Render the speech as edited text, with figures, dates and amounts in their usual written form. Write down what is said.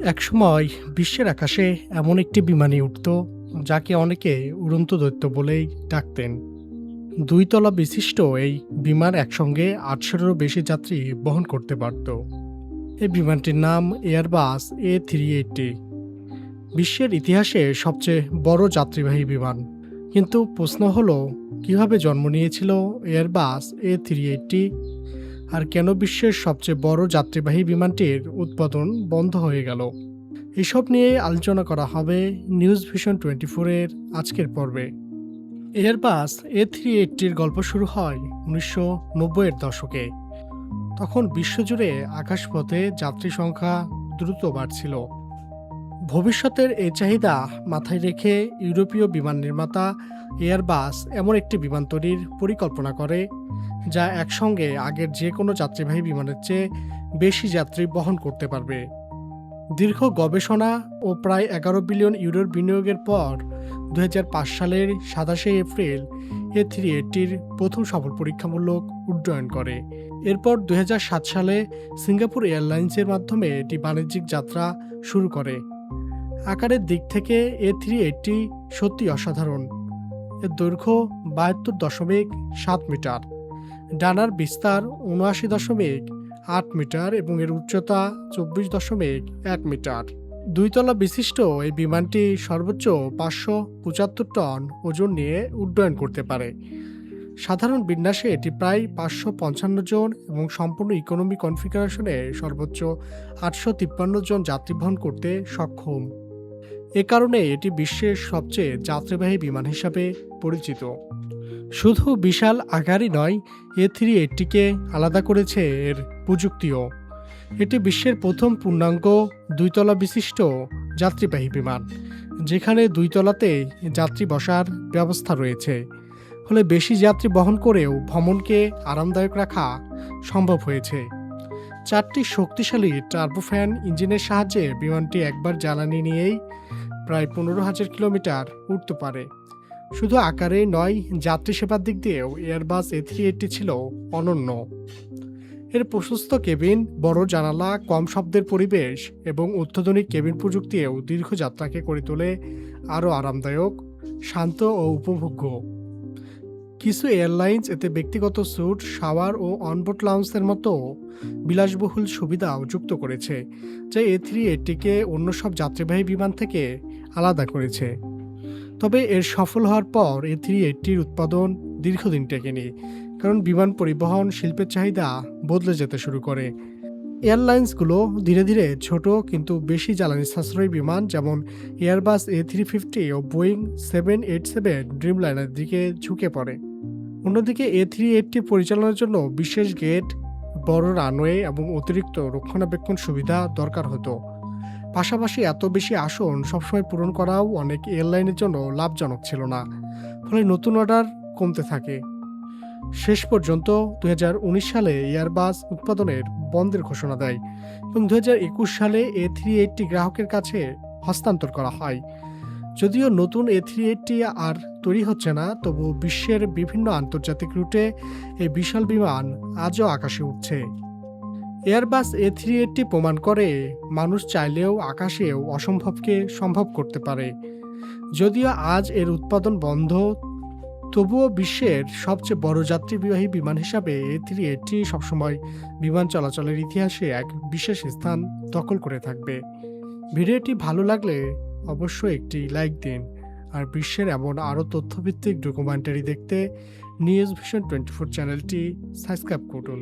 একসময় বিশ্বের আকাশে এমন একটি বিমানই উঠত যাকে অনেকে উড়ন্ত দৈত্য বলেই ডাকতেন। ২ তলা বিশিষ্ট এই বিমান একসঙ্গে ৮০০-এরও বেশি যাত্রী বহন করতে পারত। এই বিমানটির নাম এয়ারবাস A380। বিশ্বের ইতিহাসে সবচেয়ে বড় যাত্রীবাহী বিমান। কিন্তু প্রশ্ন হলো, কিভাবে জন্ম নিয়েছিল এয়ারবাস A380, আর কেন বিশ্বের সবচেয়ে বড় যাত্রীবাহী বিমানটির উৎপাদন বন্ধ হয়ে গেল? এসব নিয়ে আলোচনা করা হবে নিউজ ভিশন 24-এর আজকের পর্বে। এয়ারবাস A380-র গল্প শুরু হয় ১৯৯০-এর দশকে। তখন বিশ্বজুড়ে আকাশপথে যাত্রী সংখ্যা দ্রুত বাড়ছিল। ভবিষ্যতের এই চাহিদা মাথায় রেখে ইউরোপীয় বিমান নির্মাতা এয়ারবাস এমন একটি বিমান তৈরির পরিকল্পনা করে যা একসঙ্গে আগের যে কোনো যাত্রীবাহী বিমানের চেয়ে বেশি যাত্রী বহন করতে পারবে। দীর্ঘ গবেষণা ও প্রায় ১১ বিলিয়ন ইউরোর বিনিয়োগের পর ২০০৫ সালের ২৭শে এপ্রিল A380-র প্রথম সফল পরীক্ষামূলক উড্ডয়ন করে। এরপর ২০০৭ সালে সিঙ্গাপুর এয়ারলাইন্সের মাধ্যমে এটি বাণিজ্যিক যাত্রা শুরু করে। আকারের দিক থেকে A380 সত্যি অসাধারণ। এর দৈর্ঘ্য ৭২.৭ মিটার, ডানার বিস্তার ৭৯.৮ মিটার এবং এর উচ্চতা ২৪.১ মিটার। ২ তলা বিশিষ্ট এই বিমানটি সর্বোচ্চ ৫৭৫ টন ওজন নিয়ে উড্ডয়ন করতে পারে। সাধারণ বিন্যাসে এটি প্রায় ৫৫৫ জন এবং সম্পূর্ণ ইকোনমি কনফিগারেশনে সর্বোচ্চ ৮৫৩ জন যাত্রী বহন করতে সক্ষম। এ কারণে এটি বিশ্বের সবচেয়ে যাত্রীবাহী বিমান হিসাবে পরিচিত। শুধু বিশাল আকারই নয়, A380-কে আলাদা করেছে এর প্রযুক্তিও। এটি বিশ্বের প্রথম পূর্ণাঙ্গ ২ তলা বিশিষ্ট যাত্রীবাহী বিমান, যেখানে ২ তলাতেই যাত্রী বসার ব্যবস্থা রয়েছে। ফলে বেশি যাত্রী বহন করেও ভ্রমণকে আরামদায়ক রাখা সম্ভব হয়েছে। ৪টি শক্তিশালী টার্বোফ্যান ইঞ্জিনের সাহায্যে বিমানটি একবার জ্বালানি নিয়েই প্রায় ১৫,০০০ কিলোমিটার উড়তে পারে। শুধু আকারেই নয়, যাত্রী সেবার দিক দিয়েও এয়ারবাস A380 ছিল অনন্য। এর প্রশস্ত কেবিন, বড় জানালা, কম শব্দের পরিবেশ এবং অত্যাধুনিক কেবিন প্রযুক্তিও দীর্ঘ যাত্রাকে করে তোলে আরও আরামদায়ক, শান্ত ও উপভোগ্য। কিছু এয়ারলাইন্স এতে ব্যক্তিগত স্যুট, শাওয়ার ও অনবোর্ড লাউঞ্জের মতো বিলাসবহুল সুবিধাও যুক্ত করেছে, যা A380-কে অন্য সব যাত্রীবাহী বিমান থেকে আলাদা করেছে। তবে এর সফল হওয়ার পর A380-র উৎপাদন দীর্ঘদিন টেকেনি, কারণ বিমান পরিবহন শিল্পের চাহিদা বদলে যেতে শুরু করে। এয়ারলাইন্সগুলো ধীরে ধীরে ছোট কিন্তু বেশি জ্বালানি সাশ্রয়ী বিমান যেমন এয়ারবাস A350 ও বোয়িং 787 ড্রিমলাইনার দিকে ঝুঁকে পড়ে। অন্যদিকে A380 পরিচালনার জন্য বিশেষ গেট, বড় রানওয়ে এবং অতিরিক্ত রক্ষণাবেক্ষণ সুবিধা দরকার হতো। পাশাপাশি এত বেশি আসন সবসময় পূরণ করাও অনেক এয়ারলাইনের জন্য লাভজনক ছিল না, ফলে নতুন অর্ডার কমতে থাকে। শেষ পর্যন্ত ২০১৯ সালে এয়ারবাস উৎপাদনের বন্ধের ঘোষণা দেয় এবং ২০২১ সালে A380 গ্রাহকের কাছে হস্তান্তর করা হয়। যদিও নতুন A380 আর তৈরি হচ্ছে না, তবু বিশ্বের বিভিন্ন আন্তর্জাতিক রুটে এই বিশাল বিমান আজও আকাশে উঠছে। এয়ারবাস A380 প্রমাণ করে মানুষ চাইলেও আকাশেও অসম্ভবকে সম্ভব করতে পারে। যদিও আজ এর উৎপাদন বন্ধ, তবুও বিশ্বের সবচেয়ে বড় যাত্রীবাহী বিমান হিসাবে A380 সবসময় বিমান চলাচলের ইতিহাসে এক বিশেষ স্থান দখল করে থাকবে। ভিডিওটি ভালো লাগলে অবশ্যই একটি লাইক দিন, আর বিশ্বের এমন আরও তথ্যভিত্তিক ডকুমেন্টারি দেখতে নিউজ ভিশন 24 চ্যানেলটি সাবস্ক্রাইব করুন।